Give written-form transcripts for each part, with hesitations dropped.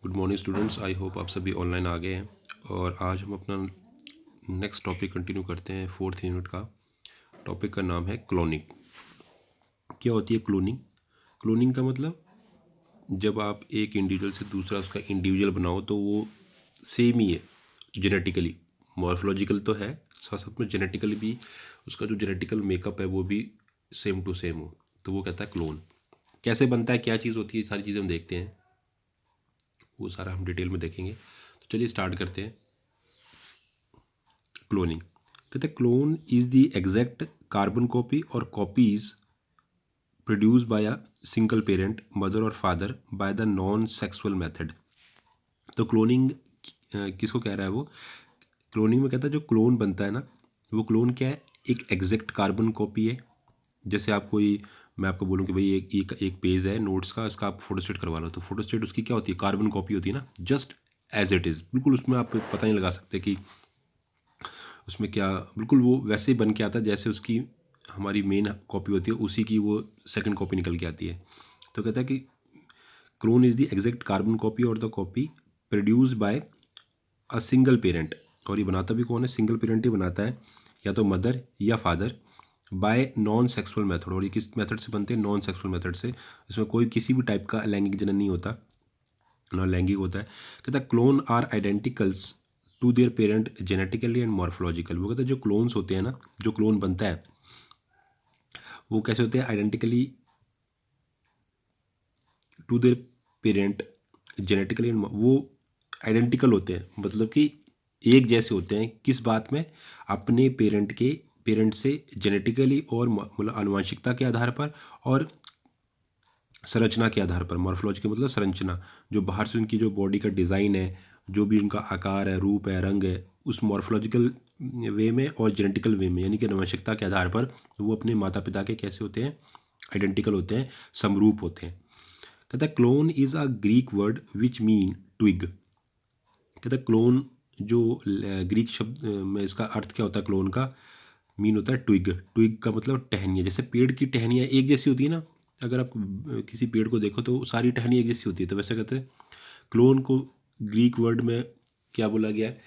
Good morning students. I hope आप सभी online आ गए हैं और आज हम अपना नेक्स्ट टॉपिक कंटिन्यू करते हैं। फोर्थ यूनिट का टॉपिक का नाम है क्लोनिंग। क्या होती है क्लोनिंग? क्लोनिंग का मतलब जब आप एक इंडिविजुअल से दूसरा उसका इंडिविजुअल बनाओ तो वो सेम ही है जेनेटिकली। मॉर्फोलॉजिकल तो है, साथ साथ में जेनेटिकली भी उसका जो जेनेटिकल मेकअप है वो भी सेम टू सेम हो, तो वो कहता है क्लोन। कैसे बनता है, क्या चीज़ होती है, सारी चीज़ें हम देखते हैं, वो सारा हम डिटेल में देखेंगे। तो चलिए स्टार्ट करते हैं। क्लोनिंग कहते हैं clone is the exact carbon copy और copy is produce by a single parent mother और father by the non sexual method. तो क्लोनिंग किसको कह रहा है वो? क्लोनिंग में कहता है जो क्लोन बनता है ना, वो क्लोन क्या है? एक एग्जैक्ट कार्बन कॉपी है। जैसे आप कोई, मैं आपको बोलूँ कि भाई एक पेज है नोट्स का, इसका आप फोटोस्टेट करवा लो, तो फोटोस्टेट उसकी क्या होती है? कार्बन कॉपी होती है ना, जस्ट एज इट इज़। बिल्कुल उसमें आप पता नहीं लगा सकते कि उसमें क्या, बिल्कुल वो वैसे ही बन के आता है जैसे उसकी हमारी मेन कॉपी होती है, उसी की वो सेकंड कॉपी निकल के आती है। तो कहता है कि clone is the exact carbon copy और the copy produce by a single parent. और ये बनाता भी कौन है? सिंगल पेरेंट ही बनाता है, या तो मदर या father, bye non sexual method. और ये किस मेथड से बनते हैं? नॉन सेक्सुअल मेथड से। इसमें कोई किसी भी टाइप का लैंगिक जनन नहीं होता, नॉन लैंगिक होता है। कहता है clone are identicals to their parent genetically and morphological. वो कहता है जो क्लोन्स होते हैं ना, जो क्लोन बनता है वो कैसे होते हैं? Identically to their parent genetically and वो आइडेंटिकल होते हैं, मतलब कि एक जैसे होते हैं। किस बात में? अपने पेरेंट से जेनेटिकली और मतलब आनुवंशिकता के आधार पर और संरचना के आधार पर। मॉर्फोलॉजी का मतलब संरचना, जो बाहर से उनकी जो बॉडी का डिज़ाइन है, जो भी उनका आकार है, रूप है, रंग है, उस मॉर्फोलॉजिकल वे में और जेनेटिकल वे में, यानी कि आनुवंशिकता के आधार पर वो अपने माता पिता के कैसे होते हैं? आइडेंटिकल होते हैं, समरूप होते हैं। कहता है clone is a Greek word which mean twig. कहता है क्लोन जो ग्रीक शब्द में इसका अर्थ क्या होता है? क्लोन का मीन होता है ट्विग। ट्विग का मतलब टहनियाँ। जैसे पेड़ की टहनियाँ एक जैसी होती है ना, अगर आप किसी पेड़ को देखो तो सारी टहनियाँ एक जैसी होती है, तो वैसे कहते हैं क्लोन को ग्रीक वर्ड में क्या बोला गया है?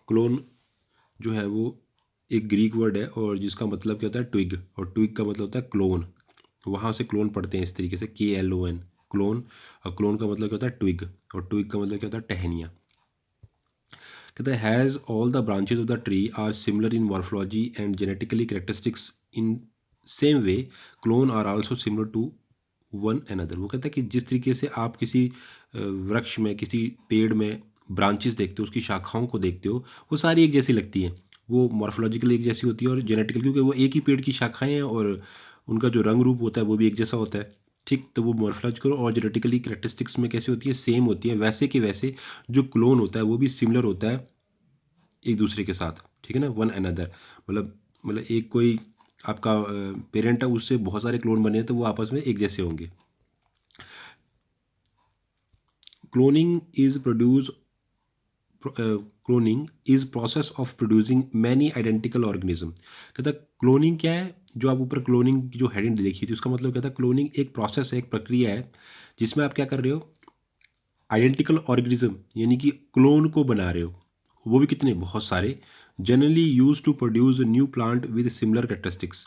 क्लोन जो है वो एक ग्रीक वर्ड है और जिसका मतलब क्या होता है? ट्विग। और ट्विग का मतलब होता है क्लोन। वहाँ से क्लोन पढ़ते हैं इस तरीके से, KLON, क्लोन। और क्लोन का मतलब क्या होता है? ट्विग। और ट्विग का मतलब क्या होता है? टहनियाँ। कहता है has all the branches of the tree are similar in morphology and genetically characteristics in same way clone are also similar to one another. वो कहता है कि जिस तरीके से आप किसी वृक्ष में, किसी पेड़ में ब्रांचेस देखते हो, उसकी शाखाओं को देखते हो, वो सारी एक जैसी लगती हैं। वो मॉर्फोलॉजिकल एक जैसी होती है और जेनेटिकल, क्योंकि वो एक ही पेड़ की शाखाएं हैं और उनका जो रंग रूप होता है वो भी एक जैसा होता है। ठीक, तो वो मॉर्फोलॉजिकल और जेनेटिकली कैरेक्टरिस्टिक्स में कैसे होती है? सेम होती है। वैसे कि वैसे जो क्लोन होता है वो भी सिमिलर होता है एक दूसरे के साथ। ठीक है ना, वन अनदर, मतलब एक कोई आपका पेरेंट है, उससे बहुत सारे क्लोन बने हैं तो वो आपस में एक जैसे होंगे। Cloning is produce cloning is process of producing many identical organism. कहता है क्लोनिंग क्या है? जो आप ऊपर क्लोनिंग की जो हेडिंग देखी थी उसका मतलब कहता है क्लोनिंग एक प्रोसेस है, एक प्रक्रिया है, जिसमें आप क्या कर रहे हो? आइडेंटिकल ऑर्गेनिज्म यानी कि क्लोन को बना रहे हो, वो भी कितने? बहुत सारे। Generally use to produce new plant with similar characteristics.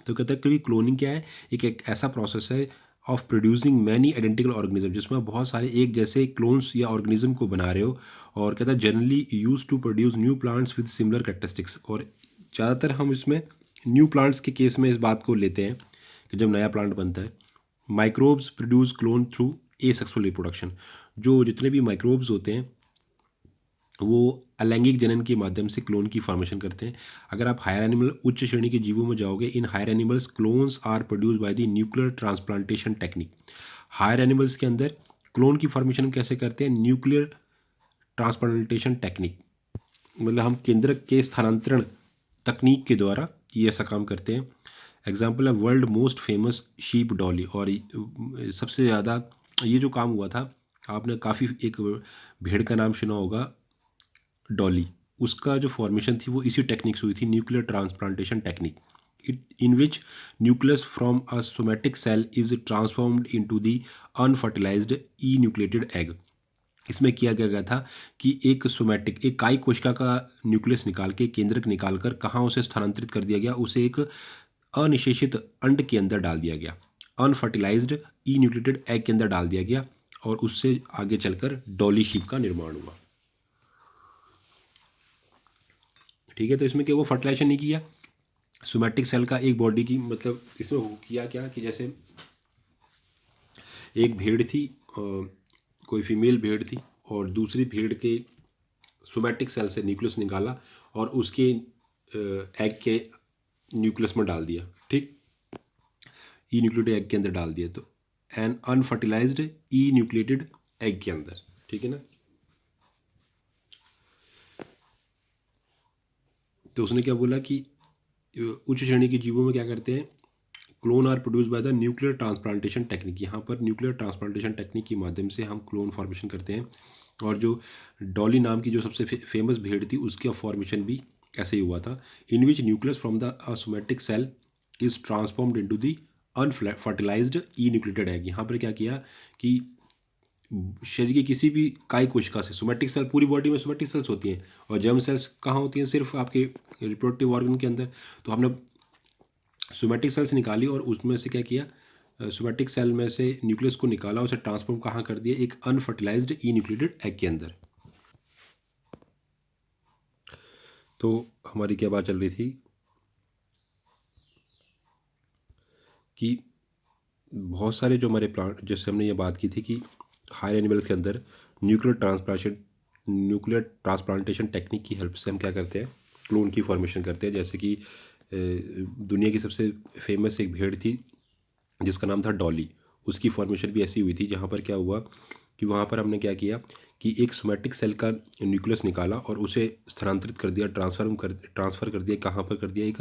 तो कहता है कि क्लोनिंग क्या है? एक ऐसा प्रोसेस है of producing many identical organism, जिसमें आप बहुत सारे एक जैसे क्लोन्स या ऑर्गेनिज्म को बना रहे हो। और कहता है generally use to produce new plants with similar characteristics. और ज़्यादातर हम इसमें न्यू प्लांट्स के केस में इस बात को लेते हैं कि जब नया प्लांट बनता है, microbes produce clone through asexual reproduction. जो जितने भी माइक्रोब्स होते हैं वो अलैंगिक जनन के माध्यम से क्लोन की फॉर्मेशन करते हैं। अगर आप हायर एनिमल, उच्च श्रेणी के जीवों में जाओगे, in higher animals clones are produce by the nuclear transplantation technique. Higher animals के अंदर क्लोन की फॉर्मेशन कैसे करते हैं? न्यूक्लियर ट्रांसप्लांटेशन टेक्निक, मतलब हम केंद्रक के स्थानांतरण तकनीक के द्वारा ये ऐसा काम करते हैं। एग्जाम्पल है world most famous sheep Dolly. और सबसे ज़्यादा ये जो काम हुआ था, आपने काफ़ी एक भेड़ का नाम सुना होगा, डॉली। उसका जो फॉर्मेशन थी वो इसी टेक्निक से हुई थी, nuclear transplantation technique. in which nucleus from a somatic cell is transformed into the unfertilized enucleated egg। इसमें किया गया था कि एक सोमैटिक एक कायिक कोशिका का न्यूक्लियस निकाल के केंद्रक निकालकर कहाँ उसे स्थानांतरित कर दिया गया, उसे एक अनिशेषित अंड के अंदर डाल दिया गया, अनफर्टिलाइज्ड इन्यूक्लिएटेड एग के अंदर डाल दिया गया, और उससे आगे चलकर डॉली शीप का निर्माण हुआ। ठीक है, तो इसमें क्या वो फर्टिलाइजेशन नहीं किया, सोमैटिक सेल का एक बॉडी की, मतलब इसमें किया क्या कि जैसे एक भेड़ थी, कोई फीमेल भेड़ थी, और दूसरी भेड़ के सोमैटिक सेल से न्यूक्लियस निकाला और उसके एग के न्यूक्लियस में डाल दिया। ठीक, ई न्यूक्लिएटेड एग के अंदर डाल दिया, तो N unfertilised enucleated egg के अंदर। ठीक है ना, तो उसने क्या बोला कि उच्च श्रेणी के जीवों में क्या करते हैं, clone are produce by the nuclear transplantation technique. यहाँ पर न्यूक्लियर ट्रांसप्लांटेशन टेक्निक के माध्यम से हम क्लोन फॉर्मेशन करते हैं, और जो डॉली नाम की जो सबसे फेमस भेड़ थी उसका फॉर्मेशन भी ऐसे ही हुआ था। In which nucleus from the somatic cell is transformed into the unfertilized enucleated egg. यहाँ पर क्या किया कि शरीर की किसी भी कायिक कोशिका से, सोमैटिक सेल पूरी बॉडी में सोमैटिक सेल्स होती हैं, और जर्म सेल्स कहाँ होती हैं, सिर्फ आपके रिप्रोडक्टिव ऑर्गन के अंदर। तो हमने सोमैटिक सेल्स निकाली और उसमें से क्या किया, सोमैटिक सेल में से न्यूक्लियस को निकाला, उसे ट्रांसफॉर्म कहाँ कर दिया, एक अनफर्टिलाइज्ड ई न्यूक्लिएटेड एग के अंदर। तो हमारी क्या बात चल रही थी कि बहुत सारे जो हमारे प्लांट, जैसे हमने ये बात की थी कि हायर एनिमल्स के अंदर न्यूक्लियर ट्रांसप्लांटेशन टेक्निक की हेल्प से हम क्या करते हैं, क्लोन की फॉर्मेशन करते हैं। जैसे कि दुनिया की सबसे फेमस एक भेड़ थी जिसका नाम था डॉली, उसकी फॉर्मेशन भी ऐसी हुई थी, जहाँ पर क्या हुआ कि वहाँ पर हमने क्या किया कि एक सोमैटिक सेल का न्यूक्लियस निकाला और उसे स्थानांतरित कर दिया, ट्रांसफ़र कर दिया, कहाँ पर कर दिया, एक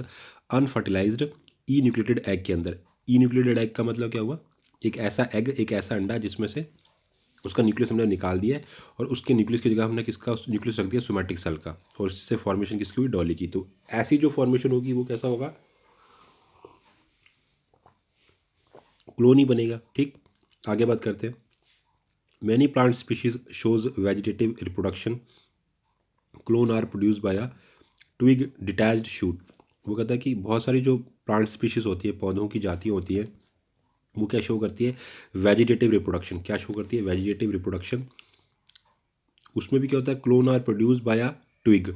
अनफर्टिलाइज्ड ई न्यूक्लिएटेड एग के अंदर। ई न्यूक्लिएटेड एग का मतलब क्या हुआ, एक ऐसा एग, एक ऐसा अंडा जिसमें से उसका न्यूक्लियस हमने निकाल दिया है, और उसके न्यूक्लियस की जगह हमने किसका न्यूक्लियस रख दिया, सोमैटिक सेल का, और इससे फॉर्मेशन किसकी हुई, डॉली की। तो ऐसी जो फॉर्मेशन होगी वो कैसा होगा, क्लोन ही बनेगा। ठीक, आगे बात करते हैं। Many plant species shows vegetative reproduction, clone are produce by a twig detached shoot. वो कहता है कि बहुत सारी जो प्लांट स्पीशीज होती है, पौधों की जातियाँ होती हैं, वो क्या शो करती है, वेजिटेटिव रिप्रोडक्शन। क्या शो करती है, वेजिटेटिव रिप्रोडक्शन। उसमें भी क्या होता है, clone are produce by a twig.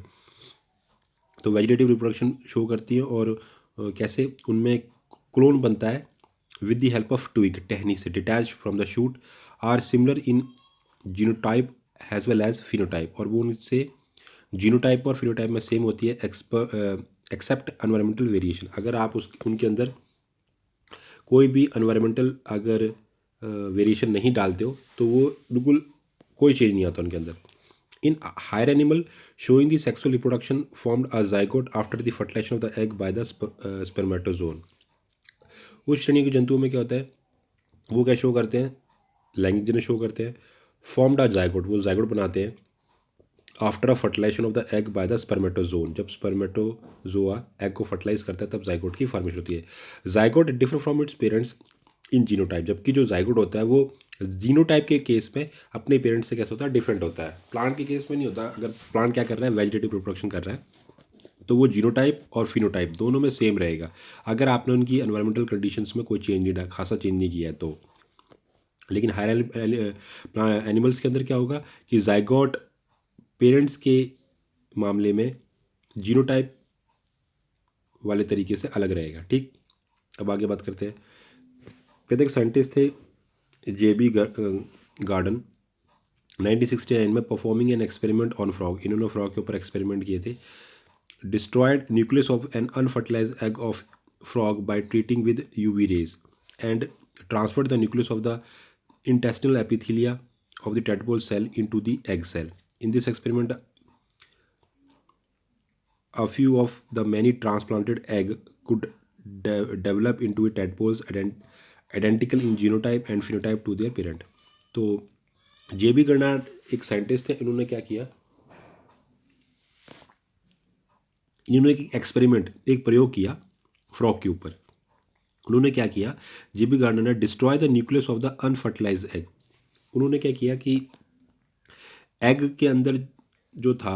तो वेजिटेटिव रिप्रोडक्शन शो करती है, और कैसे उनमें क्लोन बनता है with the help of twig, टहनी से, detach from the shoot, are similar in genotype as well as phenotype. और वो उनसे जीनोटाइप और फिनोटाइप में सेम होती है, एक्सेप्ट एनवायरमेंटल वेरिएशन। अगर आप उनके अंदर कोई भी एनवायरमेंटल अगर वेरिएशन नहीं डालते हो तो वो बिल्कुल कोई चेंज नहीं आता उनके अंदर। In higher animal showing the sexual reproduction formed a zygote after the fertilization of the egg by the spermatozoon. उस श्रेणी के जंतुओं में क्या होता है, वो क्या शो करते हैं, लैंगिक जनन शो करते हैं, फॉर्म्ड अ जाइगोट, वो जाइगोट बनाते हैं after a fertilization of the egg by the spermatozoon. जब स्पर्मेटोजोआ एग को फर्टिलाइज करता है तब जाइगोट की फॉर्मेशन होती है। Zygote differ from its parents in genotype, जबकि जो जाइगोट होता है वो जीनोटाइप के केस में अपने पेरेंट्स से कैसा होता है, डिफरेंट होता है। प्लांट के केस में नहीं होता। अगर प्लांट क्या कर रहा है, वेजिटेटिव रिप्रोडक्शन कर रहा है, तो वो जीनोटाइप और फिनोटाइप दोनों में सेम रहेगा, अगर आपने उनकी एनवायरमेंटल कंडीशंस में कोई चेंज नहीं, खासा चेंज नहीं किया है तो। लेकिन हायर एनिमल्स के अंदर क्या होगा कि जाइगोट पेरेंट्स के मामले में जीनोटाइप वाले तरीके से अलग रहेगा। ठीक, अब आगे बात करते हैं। कहते एक साइंटिस्ट थे जेबी गार्डन, 1969 में performing an experiment on frog. इन्होंने फ्रॉग के ऊपर एक्सपेरिमेंट किए थे। Destroyed nucleus of an unfertilised egg of frog by treating with UV rays and transferred the nucleus of the intestinal epithelia of the tadpole cell into the egg cell. In this experiment, a few of the many transplanted egg could develop into a tadpoles identical in genotype and phenotype to their parent. तो जेबी गर्नार्ड एक scientist थे। इन्होंने क्या किया, इन्होंने एक experiment, एक प्रयोग किया फ्रॉग के ऊपर। उन्होंने क्या किया, जेबी गार्डनर ने destroy the nucleus of the unfertilised egg. उन्होंने क्या किया कि एग के अंदर जो था,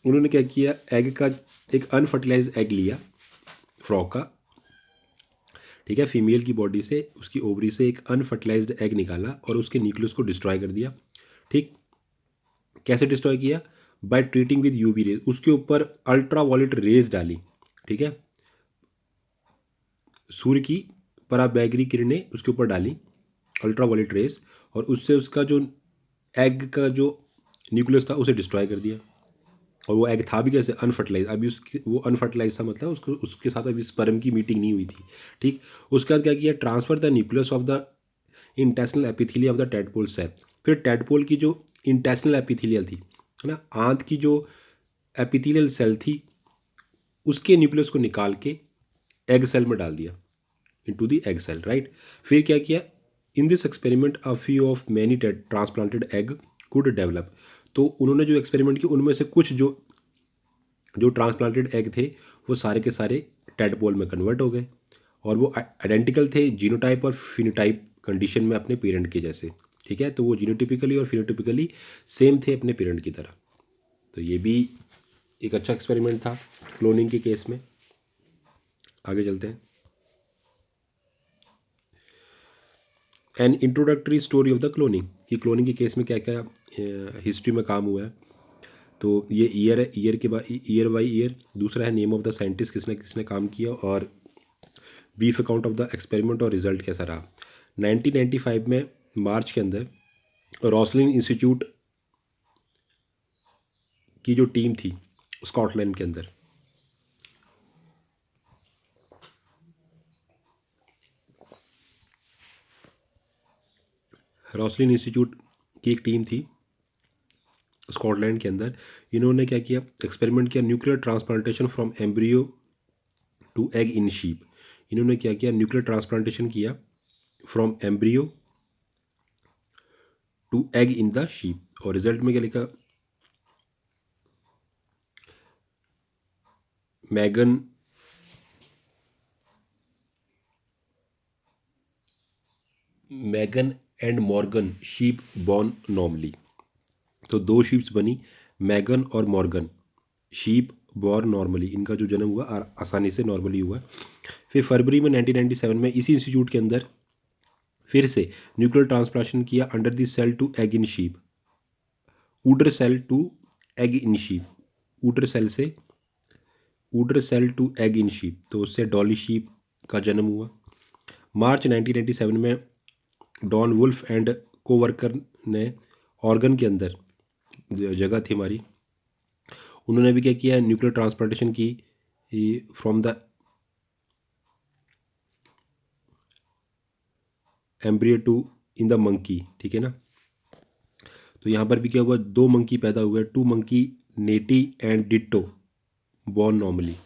उन्होंने क्या किया, एग का एक अनफर्टिलाइज्ड एग लिया फ्रॉग का, ठीक है, फीमेल की बॉडी से, उसकी ओवरी से एक अनफर्टिलाइज्ड एग निकाला और उसके न्यूक्लियस को डिस्ट्रॉय कर दिया। ठीक, कैसे डिस्ट्रॉय किया, bye treating with UV raise, उसके ऊपर अल्ट्रा वायलेट रेज डाली, ठीक है, सूर्य की पराबैंगनी किरणें उसके ऊपर डाली, अल्ट्रा वायलेट रेज, और उससे उसका जो एग का जो न्यूक्लियस था उसे डिस्ट्रॉय कर दिया। और वो एग था भी कैसे, अनफर्टिलाइज, अभी उसकी वो अनफर्टिलाइज था, मतलब उसको उसके साथ अभी स्पर्म की मीटिंग नहीं हुई थी। ठीक, उसके बाद क्या किया, transfer the nucleus of the intestinal epithelium of the tadpole cell. फिर टेडपोल की जो इंटेस्टिनल एपिथेलियल थी, है ना, आंत की जो एपिथेलियल सेल थी, उसके न्यूक्लियस को निकाल के एग सेल में डाल दिया, into the egg cell, right. फिर क्या किया, in this experiment a few of many transplanted egg could develop. तो उन्होंने जो एक्सपेरिमेंट किया उनमें से कुछ जो जो ट्रांसप्लांटेड एग थे वो सारे के सारे टेडपोल में कन्वर्ट हो गए, और वो आइडेंटिकल थे जीनोटाइप और फिनोटाइप कंडीशन में अपने पेरेंट के जैसे। ठीक है, तो वो जीनोटिपिकली और फिनोटिपिकली सेम थे अपने पेरेंट की तरह। तो ये भी एक अच्छा एक्सपेरिमेंट था क्लोनिंग के केस में। आगे चलते हैं। N introductory story of the cloning, कि क्लोनिंग के केस में क्या क्या हिस्ट्री में काम हुआ है। तो ये ईयर है, ईयर के बाद ईयर बाई ईयर। दूसरा है नेम ऑफ द साइंटिस्ट, किसने किसने काम किया, और brief account of the experiment और रिजल्ट कैसा रहा। 1995 में मार्च के अंदर रॉसलिन इंस्टीट्यूट की जो टीम थी स्कॉटलैंड के अंदर, रॉसलिन इंस्टीट्यूट की एक टीम थी स्कॉटलैंड के अंदर, इन्होंने क्या किया, एक्सपेरिमेंट किया, nuclear transplantation from embryo to egg in sheep. इन्होंने क्या किया, न्यूक्लियर ट्रांसप्लांटेशन किया from embryo to egg in the sheep, और रिजल्ट में क्या लिखा, Megan Megan and Morgan sheep born normally. तो दो शीप्स बनी, मैगन और मॉर्गन, शीप बॉर्न नॉर्मली, इनका जो जन्म हुआ आसानी से नॉर्मली हुआ। फिर फरवरी में 1997 में इसी इंस्टीट्यूट के अंदर फिर से न्यूक्लियर ट्रांसप्लांटेशन किया under the cell to egg in sheep, udder cell to egg in sheep, udder cell से udder cell to egg in sheep, तो उससे डॉली शीप का जन्म हुआ। मार्च 1997 में डॉन वुल्फ एंड कोवर्कर ने ऑर्गन के अंदर, जगह थी हमारी, उन्होंने भी क्या किया, न्यूक्लियर ट्रांसप्लांटेशन की from the embryo to in the monkey, ठीक है ना। तो यहाँ पर भी क्या हुआ, दो मंकी पैदा हुए, two monkey Neti and Ditto born normally.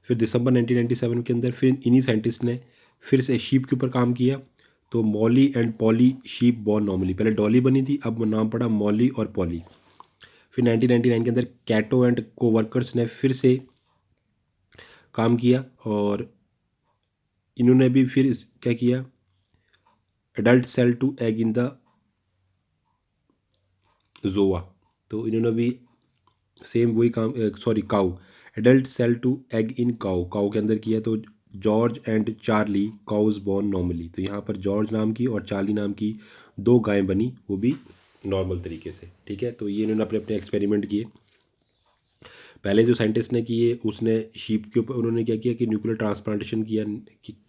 फिर दिसंबर 1997 के अंदर फिर इन्हीं साइंटिस्ट ने फिर से शीप के ऊपर काम किया, तो Molly and poly sheep born normally, पहले डॉली बनी थी, अब नाम पड़ा मॉली और पॉली। फिर 1999 के अंदर कैटो एंड कोवर्कर्स ने फिर से काम किया, और इन्होंने भी फिर क्या किया, adult cell to egg in the zoa. तो इन्होंने भी सेम वही काम, sorry cow, adult cell to egg in cow, cow के अंदर किया। तो George and Charlie cows born normally, तो यहाँ पर जॉर्ज नाम की और चार्ली नाम की दो गायें बनी, वो भी नॉर्मल तरीके से। ठीक है, तो ये इन्होंने अपने अपने एक्सपेरिमेंट किए। पहले जो साइंटिस्ट ने किए उसने शीप के ऊपर उन्होंने क्या किया कि न्यूक्लियर ट्रांसप्लांटेशन किया,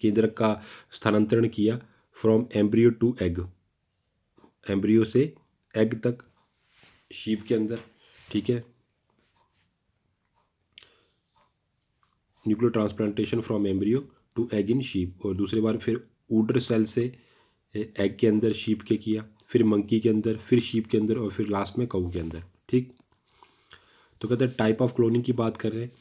केंद्रक का स्थानांतरण किया from embryo to egg, embryo से एग तक शीप के अंदर। ठीक है, nuclear transplantation from embryo to egg in sheep, और दूसरी बार फिर ऊडर सेल से एग के अंदर शीप के किया, फिर मंकी के अंदर, फिर शीप के अंदर, और फिर लास्ट में काऊ के अंदर। ठीक, तो कहते हैं टाइप ऑफ क्लोनिंग की बात कर रहे हैं,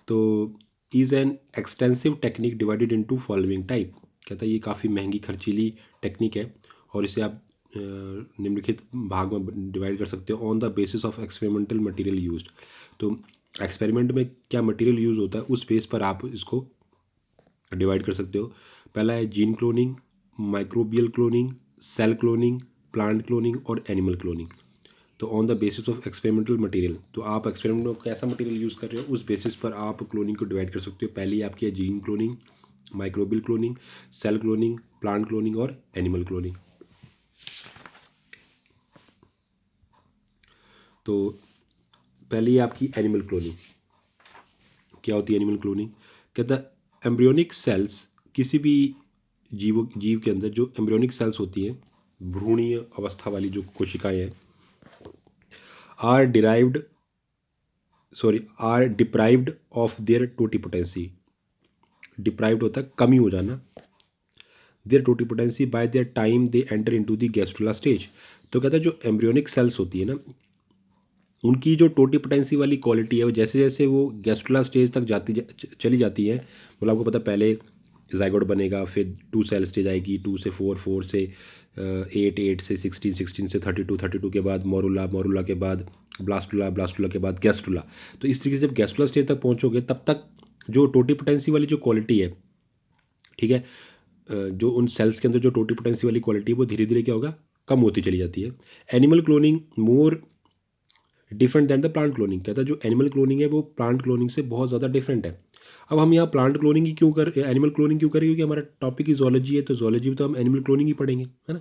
तो is an extensive technique divided into following type. कहता है ये काफ़ी महंगी खर्चीली टेक्निक है, और इसे आप निम्नलिखित भाग में डिवाइड कर सकते हो on the basis of experimental material used. तो एक्सपेरिमेंट में क्या मटेरियल यूज़ होता है उस बेस पर आप इसको डिवाइड कर सकते हो। पहला है gene cloning, microbial cloning, cell cloning, plant cloning और एनिमल क्लोनिंग। तो on the basis of experimental material, तो आप एक्सपेरिमेंट में कैसा मटेरियल यूज़ कर रहे हो उस बेसिस पर आप क्लोनिंग को डिवाइड कर सकते हो। पहली आपकी है gene cloning, microbial cloning, cell cloning, plant cloning और एनिमल क्लोनिंग। तो पहली है आपकी एनिमल क्लोनिंग। क्या होती है एनिमल क्लोनिंग? कहता है एम्ब्रियोनिक सेल्स, किसी भी जीव के अंदर जो एम्ब्रियोनिक सेल्स होती हैं, भ्रूणीय अवस्था वाली जो कोशिकाएं हैं, are derived are deprived of their totipotency. Deprived होता है कमी हो जाना, their totipotency by their time they enter into the gastrula stage. तो कहता है जो एम्ब्रियोनिक सेल्स होती है ना, उनकी जो टोटिपोटेंसी वाली क्वालिटी है, वो जैसे जैसे वो गैस्ट्रुला स्टेज तक चली जाती है, मतलब आपको पता पहले जाइगोट बनेगा, फिर 2 सेल स्टेज आएगी, 2 से 4, 4 से 8, 8 से 16, 16 से 32, 32 के बाद मोरुला, मोरुला के बाद ब्लास्टुला, ब्लास्टुला के बाद गैस्ट्रुला। तो इस तरीके से जब गैस्ट्रुला स्टेज तक पहुँचोगे तब तक जो टोटिपोटेंसी वाली जो क्वालिटी है, ठीक है, जो उन सेल्स के अंदर जो टोटिपोटेंसी वाली क्वालिटी है वो धीरे धीरे क्या होगा, कम होती चली जाती है। Animal cloning more different than the plant cloning. कहता है जो एनिमल क्लोनिंग है वो प्लांट क्लोनिंग से बहुत ज़्यादा डिफरेंट है। अब हम यहाँ प्लांट क्लोनिंग ही क्यों कर, एनिमल क्लोनिंग क्यों करें, क्योंकि हमारा टॉपिक ही जोलॉजी है, तो जोलॉजी में तो हम एनिमल क्लोनिंग ही पढ़ेंगे, है ना।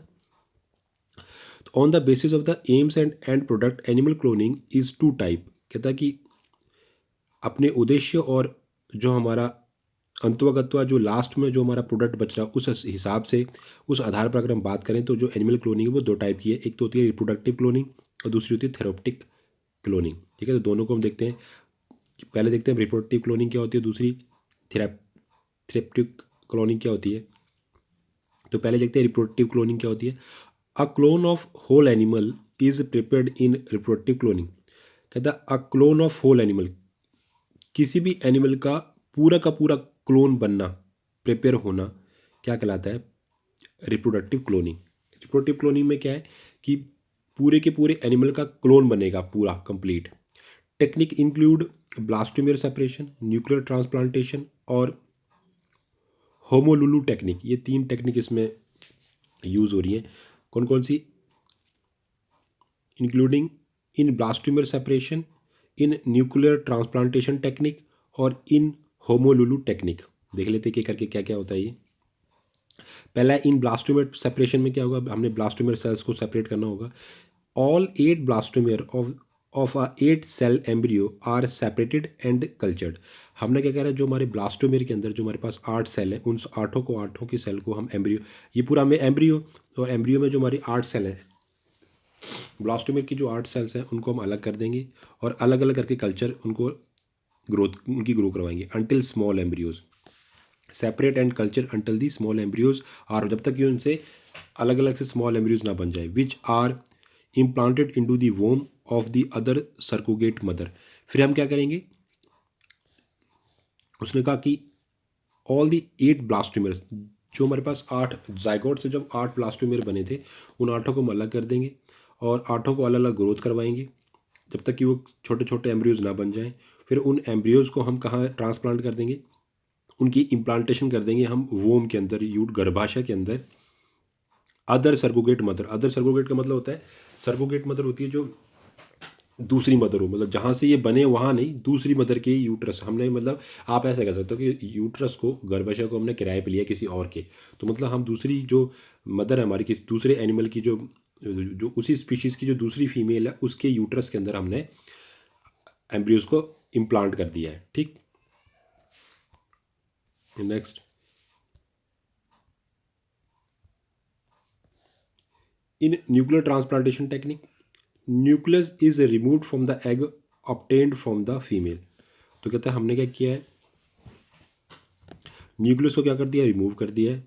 तो on the basis of the AIIMS and and product animal cloning is 2 type. कहता है कि अपने उद्देश्य और जो हमारा अंतवगत्वा जो लास्ट में जो हमारा प्रोडक्ट बच रहा है उस हिसाब से, उस आधार पर अगर हम बात करें तो जो एनिमल क्लोनिंग है वो 2 टाइप की है। एक तो होती है रिप्रोडक्टिव क्लोनिंग और दूसरी होती है थेराप्यूटिक क्लोनिंग। ठीक है, तो दोनों को हम देखते हैं। पहले देखते हैं रिप्रोडक्टिव क्लोनिंग क्या होती है, दूसरी थेराप्यूटिक क्लोनिंग क्या होती है। तो पहले देखते हैं रिप्रोडक्टिव क्लोनिंग क्या होती है। A clone of whole animal is prepared in reproductive cloning. कहता है a clone of whole animal, किसी भी एनिमल का पूरा क्लोन बनना, प्रिपेयर होना, क्या कहलाता है, रिप्रोडक्टिव क्लोनिंग। रिप्रोडक्टिव क्लोनिंग में क्या है कि पूरे के पूरे एनिमल का क्लोन बनेगा पूरा complete. Technique include blastomere separation, nuclear transplantation और होमोलुलू टेक्निक। ये 3 टेक्निक इसमें यूज़ हो रही हैं। कौन कौन सी? Including in blastomere separation, in nuclear transplantation technique और इन होमोलुलू टेक्निक। देख लेते हैं कि करके क्या क्या होता है ये। पहला इन ब्लास्टोमेर सेपरेशन में क्या होगा, हमने ब्लास्टोमेर सेल्स को सेपरेट करना होगा। All 8 blastomere of a 8 cell embryo are separated and cultured. हमने क्या कह रहा है, जो हमारे ब्लास्टोमेर के अंदर जो हमारे पास 8 सेल हैं, उन आठों की सेल को हम एम्ब्रियो, ये पूरा हमें एम्ब्रियो, और एम्ब्रियो में जो हमारी 8 सेल हैं, ब्लास्टोमेर की जो 8 सेल्स हैं उनको हम अलग कर देंगे और अलग अलग करके कल्चर उनको उनकी ग्रो करवाएंगे until small embryos. Separate and culture until the small embryos are, जब तक कि उनसे अलग अलग से स्मॉल एम्ब्रियोज ना बन जाए, which are implanted into the womb of the other surrogate mother. फिर हम क्या करेंगे, उसने कहा कि ऑल दी 8 ब्लास्टोमेर, जो हमारे पास 8 जाइगोट से जब 8 ब्लास्टोमेर बने थे, उन 8 को हम अलग कर देंगे और 8 को अलग अलग ग्रोथ करवाएंगे जब तक कि वो छोटे छोटे एम्ब्रियोज ना बन जाएं। फिर उन एम्ब्रियोज को हम कहाँ ट्रांसप्लांट कर देंगे, उनकी इम्प्लांटेशन कर देंगे हम वोम के अंदर, गर्भाशय के अंदर, अदर सर्कोगेट मदर। अदर सर्कोगेट का मतलब होता है, सर्कोगेट मदर होती है जो दूसरी मदर हो, मतलब जहाँ से ये बने वहाँ नहीं, दूसरी मदर के यूट्रस हमने, मतलब आप ऐसे कह सकते हो कि यूट्रस को, गर्भाशय को हमने किराए पे लिया किसी और के, तो मतलब हम दूसरी जो मदर है हमारी, किसी दूसरे एनिमल की जो जो उसी स्पीशीज़ की जो दूसरी फीमेल है उसके यूट्रस के अंदर हमने एम्ब्रियोज को इम्प्लांट कर दिया है। ठीक, next, in nuclear transplantation technique, nucleus is removed from the egg obtained from the female. तो कहता है हमने क्या किया है, न्यूक्लियस को क्या कर दिया, रिमूव कर दिया है,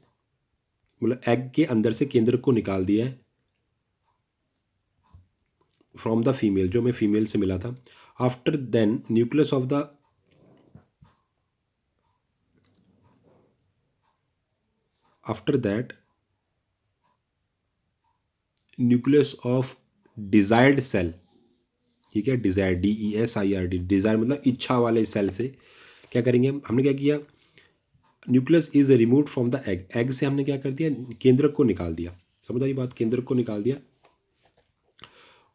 मतलब एग के अंदर से केंद्र को निकाल दिया है, फ्रॉम द फीमेल, जो हमें फीमेल से मिला था। After then nucleus of the, after that nucleus of desired cell, ठीक है, डिजायर, DESIRD, डिजायर मतलब इच्छा वाले सेल से क्या करेंगे, हमने क्या किया, nucleus is remove from the egg, egg से हमने क्या कर दिया, केंद्रक को निकाल दिया, समझ आई बात, केंद्रक को निकाल दिया।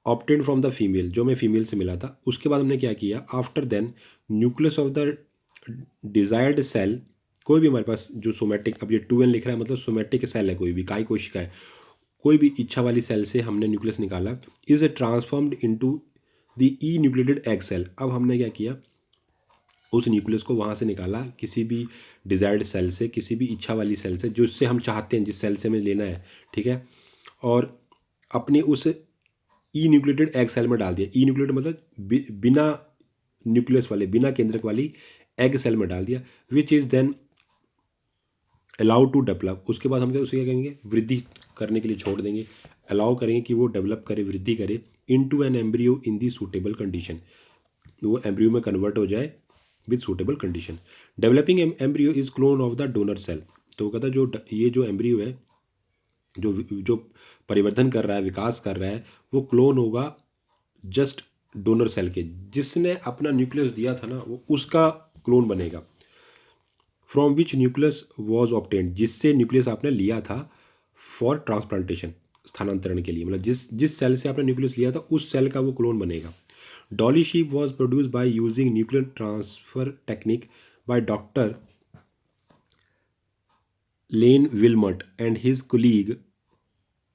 ऑप्टेन फ्रॉम द फीमेल, जो मैं फीमेल से मिला था। उसके बाद हमने क्या किया, after then nucleus of the desired cell, कोई भी हमारे पास जो सोमेटिक, अब ये 2n लिख रहा है मतलब सोमेटिक सेल है, कोई भी काय कोशिका है, कोई भी इच्छा वाली सेल से हमने न्यूक्लियस निकाला, is transformed into the enucleated egg cell. अब हमने क्या किया, उस न्यूक्लियस को वहाँ से निकाला किसी भी डिजायर्ड सेल से, किसी भी इच्छा वाली सेल से, जिससे हम चाहते हैं, जिस सेल से हमें लेना है, ठीक है, और अपने उस ई न्यूक्लिएटेड एग सेल में डाल दिया। ई न्यूक्लिएटेड मतलब बिना न्यूक्लियस वाले, बिना केंद्रक वाली एग सेल में डाल दिया, which is then allowed to develop. उसके बाद हम क्या उसे क्या करेंगे, वृद्धि करने के लिए छोड़ देंगे, अलाउ करेंगे कि वो डेवलप करे, वृद्धि करे, into an embryo in the suitable condition, वो एम्ब्रियो में कन्वर्ट हो जाए with suitable condition. Developing embryo is clone of the donor cell. तो कहता जो ये जो एम्ब्रियो है, जो परिवर्धन कर रहा है, विकास कर रहा है, वो क्लोन होगा जस्ट डोनर सेल के, जिसने अपना न्यूक्लियस दिया था ना, वो उसका क्लोन बनेगा। From which nucleus was obtained, जिससे न्यूक्लियस आपने लिया था फॉर ट्रांसप्लांटेशन, स्थानांतरण के लिए, मतलब जिस सेल से आपने न्यूक्लियस लिया था उस सेल का वो क्लोन बनेगा। Dolly sheep was produce by using nuclear transfer technique by doctor Ian Wilmut and his colleague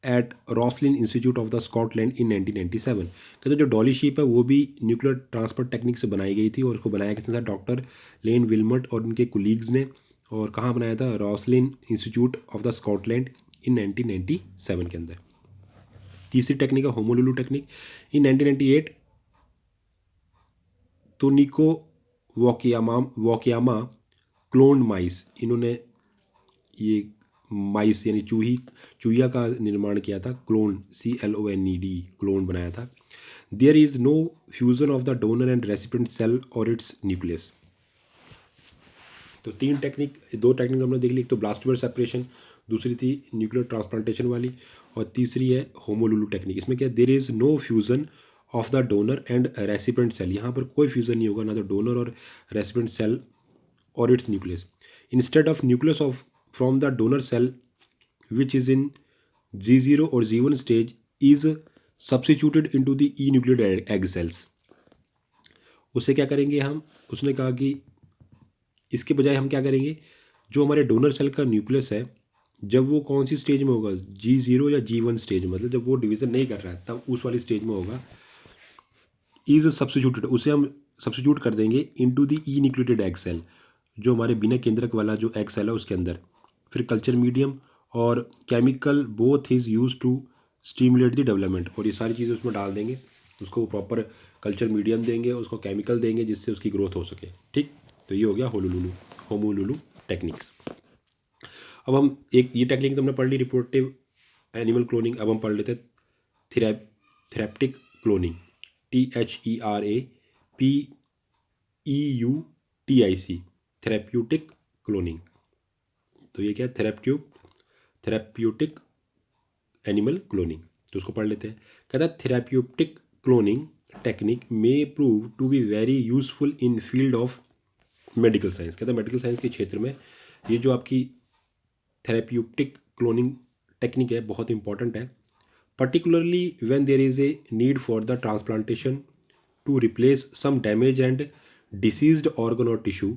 at Roslin Institute of the Scotland in 1997। कहते जो डॉली शीप है वो भी न्यूक्लियर ट्रांसफर टेक्निक से बनाई गई थी, और उसको बनाया किसने था, डॉक्टर लेन विलमट और उनके कोलीग्स ने। और कहाँ बनाया था, Roslin Institute of the Scotland in 1997 के अंदर। तीसरी टेक्निक है होमोलुलु टेक्निक। इन 1998 तोनिको वोकियामा क्लोन माइस, इन्होंने ये माइस यानी चूहिया का निर्माण किया था, क्लोन CLONED, क्लोन बनाया था। There is no fusion of the donor and recipient cell और इट्स न्यूक्लियस। तो दो टेक्निक हमने देख ली, एक तो ब्लास्टोमेर सेपरेशन, दूसरी थी न्यूक्लियर ट्रांसप्लांटेशन वाली, और तीसरी है होमोलुलु टेक्निक। इसमें क्या, there is no fusion of the donor and recipient cell, यहाँ पर कोई फ्यूजन नहीं होगा, ना तो डोनर और रेसिपिएंट सेल और its nucleus. Instead of nucleus of from the donor cell which is in G0 or G1 stage is substituted into the E nucleated egg cells। उसे क्या करेंगे हम, उसने कहा कि इसके बजाय हम क्या करेंगे, जो हमारे डोनर सेल का न्यूक्लियस है, जब वो कौन सी स्टेज में होगा, G0 या G1 स्टेज, मतलब जब वो डिवीज़न नहीं कर रहा है तब उस वाली स्टेज में होगा, इज सब्सिट्यूटेड, उसे हम सब्सिट्यूट कर देंगे into the enucleated egg cell, जो हमारे बिना केंद्रक वाला जो एग सेल है उसके अंदर। फिर कल्चर मीडियम और chemical both is use to stimulate the development, और ये सारी चीज़ें उसमें डाल देंगे, उसको प्रॉपर कल्चर मीडियम देंगे, उसको केमिकल देंगे जिससे उसकी ग्रोथ हो सके। ठीक, तो ये हो गया होमोलुलु टेक्निक्स। अब हम एक ये टेक्निक तो हमने पढ़ ली, रिप्रोडक्टिव एनिमल क्लोनिंग। अब हम पढ़ लेते थेरेप्टिक क्लोनिंग, THERAPEUTIC, थेरेप्यूटिक क्लोनिंग। तो ये क्या है, थेरेप्यूटिक एनिमल क्लोनिंग, तो उसको पढ़ लेते हैं। कहता है therapeutic cloning technique may prove to be very useful in field of medical science. कहता है मेडिकल साइंस के क्षेत्र में ये जो आपकी थेरेप्यूटिक क्लोनिंग टेक्निक है बहुत इंपॉर्टेंट है, particularly when there is a need for the transplantation to replace some damaged and diseased organ or tissue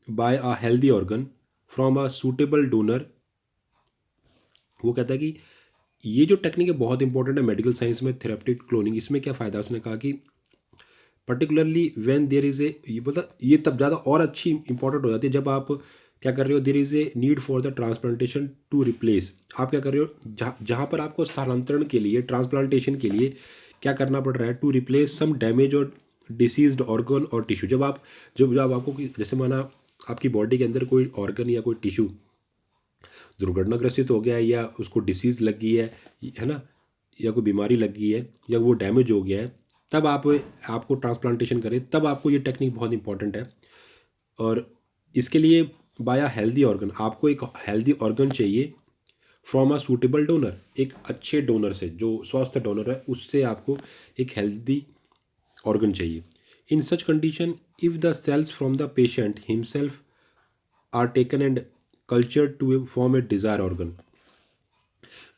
by a healthy organ from a suitable donor। वो कहता है कि ये जो टेक्निक है बहुत इंपॉर्टेंट है मेडिकल साइंस में, थेरेप्यूटिक क्लोनिंग। इसमें क्या फ़ायदा, उसने कहा कि particularly when there is a, ये बोला ये तब ज़्यादा और अच्छी इंपॉर्टेंट हो जाती है जब आप क्या कर रहे हो, there is a need for the transplantation to replace. आप क्या कर रहे हो, जहाँ पर आपको स्थानांतरण के लिए, ट्रांसप्लांटेशन के लिए क्या करना पड़ रहा है, टू रिप्लेस सम डैमेज और डिसीज्ड ऑर्गन और टिश्यू। जब आपको जैसे माना आपकी बॉडी के अंदर कोई ऑर्गन या कोई टिश्यू दुर्घटनाग्रस्त हो गया है, या उसको डिसीज़ लग गई है ना, या कोई बीमारी लग गई है, या वो डैमेज हो गया है, तब आपको ट्रांसप्लांटेशन करें, तब आपको ये टेक्निक बहुत इंपॉर्टेंट है। और इसके लिए बाय हेल्दी ऑर्गन, आपको एक हेल्दी ऑर्गन चाहिए फ्रॉम अ सूटेबल डोनर, एक अच्छे डोनर से, जो स्वस्थ डोनर है उससे आपको एक हेल्दी ऑर्गन चाहिए। In such condition if the cells from the patient himself are taken and culture to form a desire organ.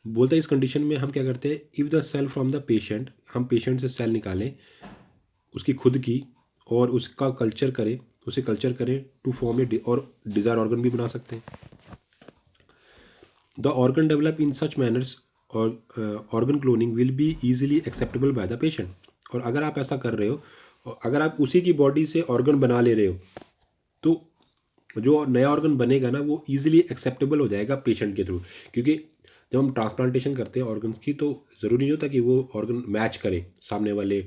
बोलता है इस कंडीशन में हम क्या करते हैं, if the cell from the patient, हम पेशेंट से सेल निकालें उसकी खुद की और उसका कल्चर करें, उसे कल्चर करें टू फॉर्म ए और डिज़ायर ऑर्गन भी बना सकते हैं। The organ develop in such manners और organ cloning will be easily acceptable by the patient. और अगर आप ऐसा कर रहे हो और अगर आप उसी की बॉडी से ऑर्गन बना ले रहे हो तो जो नया ऑर्गन बनेगा ना वो ईजिली एक्सेप्टेबल हो जाएगा पेशेंट के थ्रू। क्योंकि जब हम ट्रांसप्लांटेशन करते हैं ऑर्गन्स की तो ज़रूरी नहीं होता कि वो ऑर्गन मैच करे सामने वाले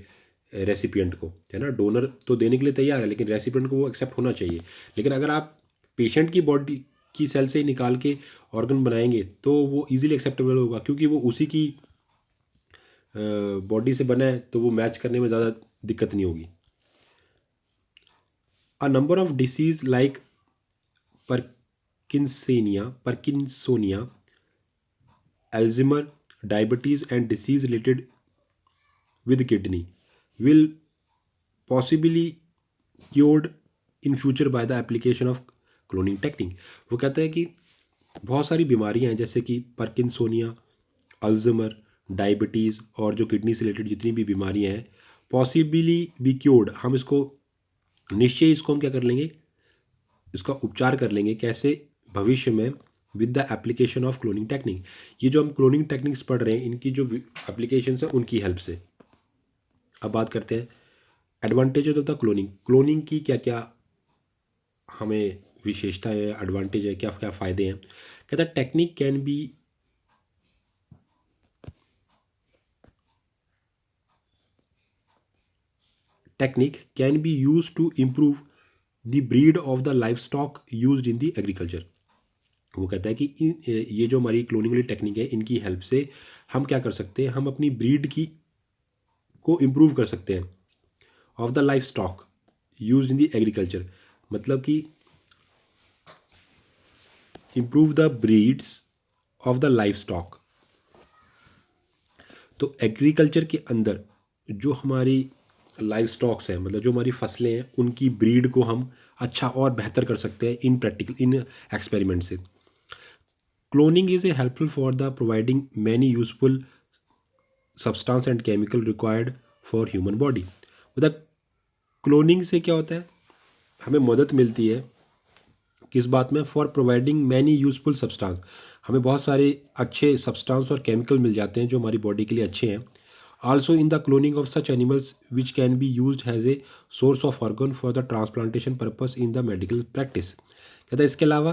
रेसिपिएंट को, है ना। डोनर तो देने के लिए तैयार है लेकिन रेसिपिएंट को वो एक्सेप्ट होना चाहिए। लेकिन अगर आप पेशेंट की बॉडी की सेल से निकाल के ऑर्गन बनाएंगे तो वो इजीली एक्सेप्टेबल होगा क्योंकि वो उसी की बॉडी से बना है तो वो मैच करने में ज़्यादा दिक्कत नहीं होगी। अ number of disease like Parkinsonia, Alzheimer, diabetes, and disease related with kidney will possibly cured in future by the application of cloning technique। वो कहता है कि बहुत सारी बीमारियां हैं जैसे कि पार्किंसोनिया, अल्जाइमर, डायबिटीज़ और जो किडनी से रिलेटेड जितनी भी बीमारियां हैं पॉसिबली बी क्योर्ड, हम इसको निश्चय इसको हम क्या कर लेंगे, इसका उपचार कर लेंगे कैसे, भविष्य में with the application of cloning technique. ये जो हम क्लोनिंग टेक्निक्स पढ़ रहे हैं इनकी जो एप्लीकेशन है उनकी हेल्प से। अब बात करते हैं advantages of the cloning. Cloning की क्या क्या हमें विशेषता है, एडवांटेज है, क्या क्या फ़ायदे हैं। कहता है technique can be use to improve the breed of the life stock use in the agriculture. वो कहता है कि ये जो हमारी क्लोनिंग वाली टेक्निक है इनकी हेल्प से हम क्या कर सकते हैं, हम अपनी ब्रीड की को इम्प्रूव कर सकते हैं of the life stock use in the agriculture. मतलब कि improve the breeds of the life stock. तो एग्रीकल्चर के अंदर जो हमारी लाइफ स्टॉक्स हैं, मतलब जो हमारी फसलें हैं, उनकी ब्रीड को हम अच्छा और बेहतर कर सकते हैं इन एक्सपेरिमेंट से। Cloning is a helpful for the providing many useful substance and chemical required for human body. मतलब क्लोनिंग से क्या होता है, हमें मदद मिलती है किस बात में, for providing many useful substance, हमें बहुत सारे अच्छे सब्सटेंस और केमिकल मिल जाते हैं जो हमारी बॉडी के लिए अच्छे हैं। Also in the cloning of such animals which can be use has a source of organ for the transplantation purpose in the medical practice. कहता है इसके अलावा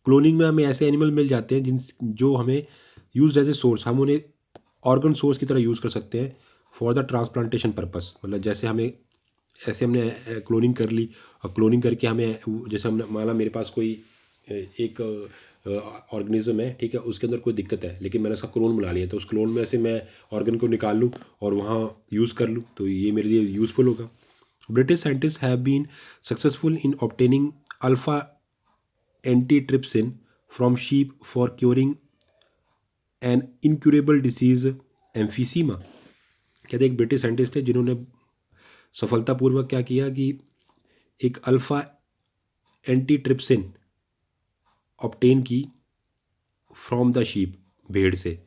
क्लोनिंग में हमें ऐसे एनिमल मिल जाते हैं जो हमें यूज एज ए सोर्स, हम उन्हें ऑर्गन सोर्स की तरह यूज़ कर सकते हैं फॉर द ट्रांसप्लांटेशन पर्पस। मतलब जैसे हमें ऐसे हमने क्लोनिंग कर ली और क्लोनिंग करके हमें जैसे हमने माना मेरे पास कोई एक ऑर्गेनिज्म है, ठीक है, उसके अंदर कोई दिक्कत है लेकिन मैंने उसका क्लोन बना लिया तो उस क्लोन में से मैं ऑर्गन को निकाल लूँ और वहाँ यूज़ कर लूँ तो ये मेरे लिए यूज़फुल होगा। British scientist have been successful in obtaining alpha antitrypsin from sheep for curing an incurable disease emphysema. कहते एक ब्रिटिश साइंटिस्ट थे जिन्होंने सफलतापूर्वक क्या किया कि एक अल्फा एंटीट्रिप्सिन ऑब्टेन की फ्रॉम द शीप, भेड़ से,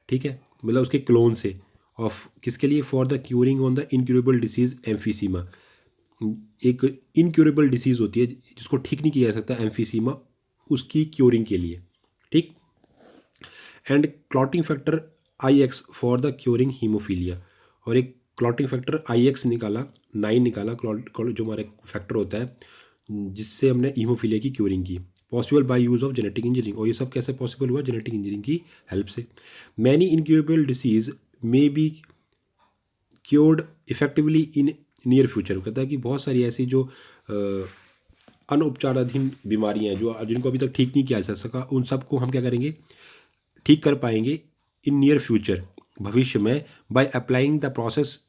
ठीक है, मतलब उसके क्लोन से, ऑफ किसके लिए, for the curing on the incurable disease emphysema. एक इनक्यूरेबल डिसीज़ होती है जिसको ठीक नहीं किया जा सकता, एम्फीसीमा, उसकी क्योरिंग के लिए, ठीक। And clotting factor IX for the curing haemophilia, और एक क्लॉटिंग फैक्टर IX निकाला, 9 निकाला, जो हमारा फैक्टर होता है जिससे हमने हीमोफीलिया की क्योरिंग की, possible by use of genetic engineering. और ये सब कैसे पॉसिबल हुआ, जेनेटिक इंजीनियरिंग की हेल्प से। Many incurable disease may be cured effectively in near future. कहता है कि बहुत सारी ऐसी जो अनुपचाराधीन बीमारियां हैं जो जिनको अभी तक ठीक नहीं किया जा सका उन सबको हम क्या करेंगे, ठीक कर पाएंगे इन नियर फ्यूचर, भविष्य में, by applying the process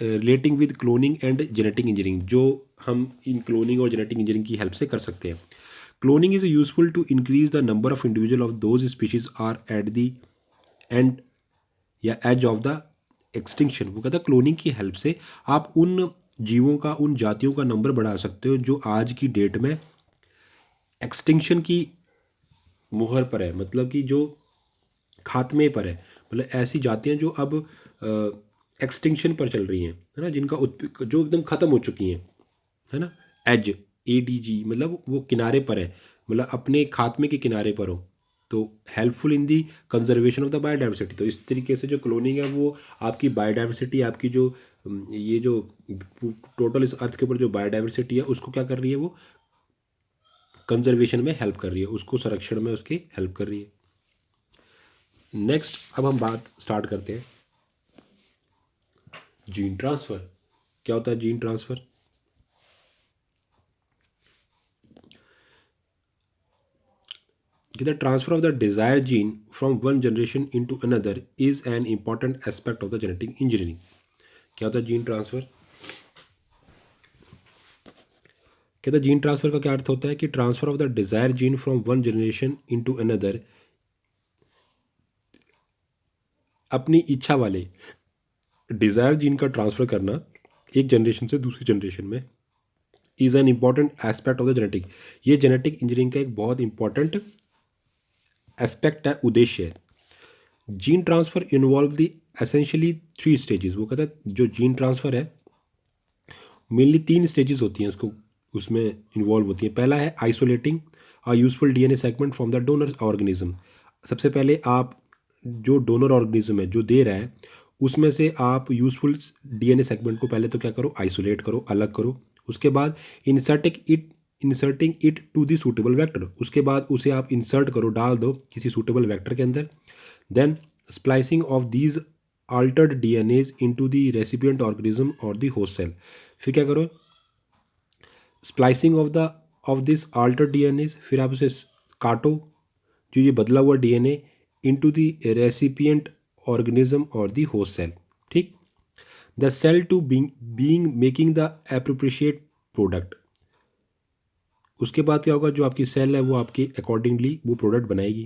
relating with cloning and genetic engineering, जो हम इन क्लोनिंग और जेनेटिक इंजीनियरिंग की हेल्प से कर सकते हैं। Cloning is useful to increase the number of individual of those species are at the end या एज ऑफ द एक्सटिंक्शन, वो कहता है क्लोनिंग की हेल्प से आप उन जीवों का, उन जातियों का नंबर बढ़ा सकते हो जो आज की डेट में एक्सटिंक्शन की मुहर पर है, मतलब कि जो खात्मे पर है, मतलब ऐसी जातियां जो अब एक्सटिंक्शन पर चल रही हैं, है ना, जिनका जो एकदम ख़त्म हो चुकी हैं, है ना। एज, ADG, मतलब वो किनारे पर है, मतलब अपने खात्मे के किनारे पर हो, तो helpful in the conservation of the biodiversity. तो इस तरीके से जो क्लोनिंग है वो आपकी बायोडाइवर्सिटी, आपकी जो ये जो टोटल इस अर्थ के ऊपर जो बायोडाइवर्सिटी है उसको क्या कर रही है, वो कंजर्वेशन में हेल्प कर रही है, उसको संरक्षण में उसकी हेल्प कर रही है। नेक्स्ट अब हम बात स्टार्ट करते हैं जीन ट्रांसफ़र। क्या होता है gene transfer? The transfer of the desired gene from one generation into another is an important aspect of the genetic engineering. क्या होता है जीन ट्रांसफ़र? कहता है जीन ट्रांसफ़र का क्या अर्थ होता है कि transfer of the desire gene from one generation into another, अपनी इच्छा वाले डिज़ायर जीन का ट्रांसफ़र करना एक जनरेशन से दूसरी जनरेशन में is an important aspect of the genetic. ये जेनेटिक इंजीनियरिंग का एक बहुत इंपॉर्टेंट एस्पेक्ट है, उद्देश्य है। Gene transfer involve the essentially 3 stages. वो कहता है जो जीन ट्रांसफ़र है मेनली 3 स्टेजेस होती हैं इसको, उसमें इन्वॉल्व होती हैं। पहला है isolating a useful DNA segment from the donor organism. सबसे पहले आप जो डोनर ऑर्गेनिज्म है जो दे रहा है उसमें से आप यूजफुल DNA सेगमेंट को पहले तो क्या करो, आइसोलेट करो, अलग करो। उसके बाद inserting it to the suitable vector, उसके बाद उसे आप इंसर्ट करो, डाल दो किसी सूटेबल वेक्टर के अंदर। Then splicing of these altered DNAs into the recipient organism or the host cell। फिर क्या करो, splicing of this altered DNAs, फिर आप उसे काटो, जो ये बदला हुआ DNA into the recipient organism or the host cell। ठीक, the cell to being making the appropriate product। उसके बाद क्या होगा, जो आपकी सेल है वो आपकी अकॉर्डिंगली वो प्रोडक्ट बनाएगी।